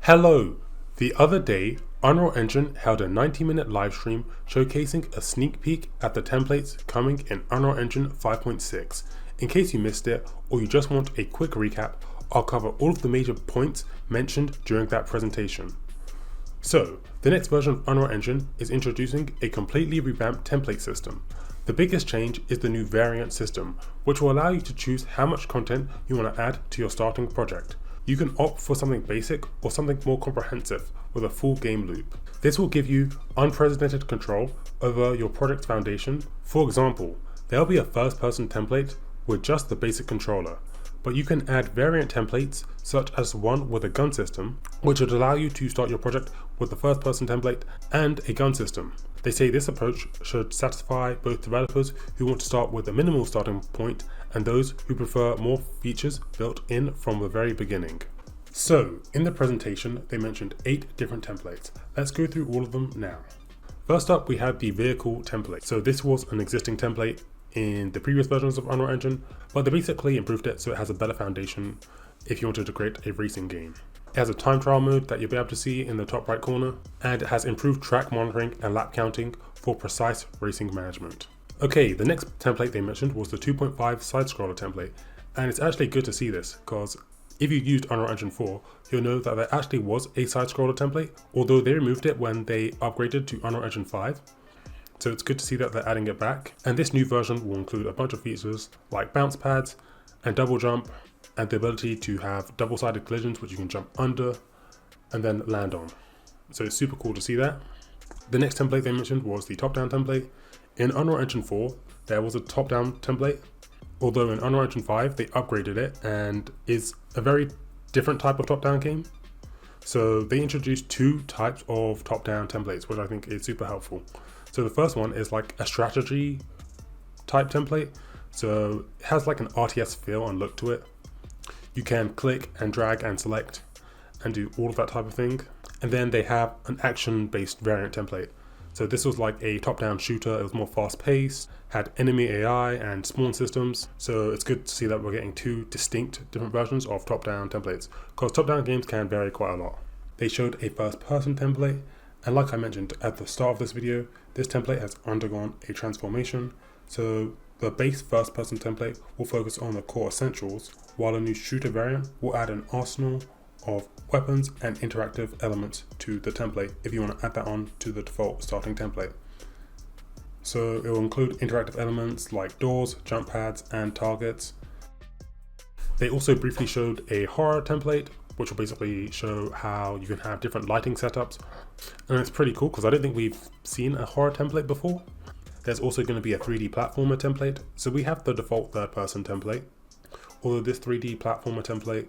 Hello! The other day, Unreal Engine held a 90-minute live stream showcasing a sneak peek at the templates coming in Unreal Engine 5.6. In case you missed it, or you just want a quick recap, I'll cover all of the major points mentioned during that presentation. So, the next version of Unreal Engine is introducing a completely revamped template system. The biggest change is the new variant system, which will allow you to choose how much content you want to add to your starting project. You can opt for something basic or something more comprehensive with a full game loop. This will give you unprecedented control over your project's foundation. For example, there'll be a first-person template with just the basic controller, but you can add variant templates such as one with a gun system, which would allow you to start your project with the first-person template and a gun system. They say this approach should satisfy both developers who want to start with a minimal starting point and those who prefer more features built in from the very beginning. So, in the presentation, they mentioned 8 different templates. Let's go through all of them now. First up, we have the vehicle template. So this was an existing template in the previous versions of Unreal Engine, but they basically improved it so it has a better foundation if you wanted to create a racing game. It has a time trial mode that you'll be able to see in the top right corner, and it has improved track monitoring and lap counting for precise racing management. Okay, the next template they mentioned was the 2.5 side scroller template, and it's actually good to see this because if you used Unreal Engine 4, you'll know that there actually was a side scroller template, although they removed it when they upgraded to Unreal Engine 5. So it's good to see that they're adding it back, and this new version will include a bunch of features like bounce pads and double jump, and the ability to have double-sided collisions which you can jump under and then land on. So it's super cool to see that. The next template they mentioned was the top-down template. In Unreal Engine 4, there was a top-down template, although in Unreal Engine 5 they upgraded it and is a very different type of top-down game. So they introduced 2 types of top-down templates, which I think is super helpful. So the first one is like a strategy type template. So it has like an RTS feel and look to it. You can click and drag and select and do all of that type of thing. And then they have an action-based variant template. So this was like a top-down shooter. It was more fast-paced, had enemy AI and spawn systems. So it's good to see that we're getting 2 distinct different versions of top-down templates, because top-down games can vary quite a lot. They showed a first-person template, and like I mentioned at the start of this video, this template has undergone a transformation. So the base first-person template will focus on the core essentials, while a new shooter variant will add an arsenal of weapons and interactive elements to the template if you want to add that on to the default starting template. So it will include interactive elements like doors, jump pads, and targets. They also briefly showed a horror template, which will basically show how you can have different lighting setups. And it's pretty cool because I don't think we've seen a horror template before. There's also going to be a 3D platformer template. So we have the default third-person template, although this 3D platformer template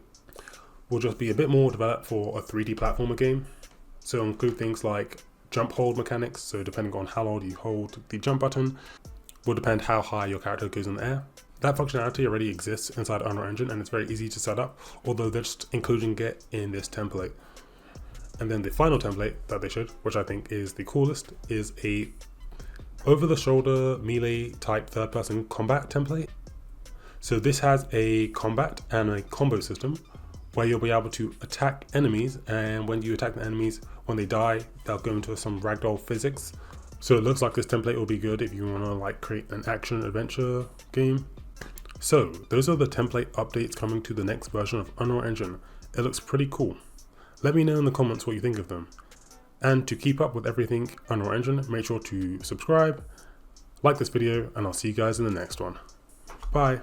will just be a bit more developed for a 3D platformer game. So it'll include things like jump hold mechanics. So depending on how long you hold the jump button will depend how high your character goes in the air. That functionality already exists inside Unreal Engine and it's very easy to set up, although they're just including it in this template. And then the final template that they showed, which I think is the coolest, is a over-the-shoulder melee type third-person combat template. So this has a combat and a combo system where you'll be able to attack enemies, and when you attack the enemies, when they die, they'll go into some ragdoll physics. So it looks like this template will be good if you want to like create an action adventure game. So those are the template updates coming to the next version of Unreal Engine. It looks pretty cool. Let me know in the comments what you think of them. And to keep up with everything Unreal Engine, make sure to subscribe, like this video, and I'll see you guys in the next one. Bye.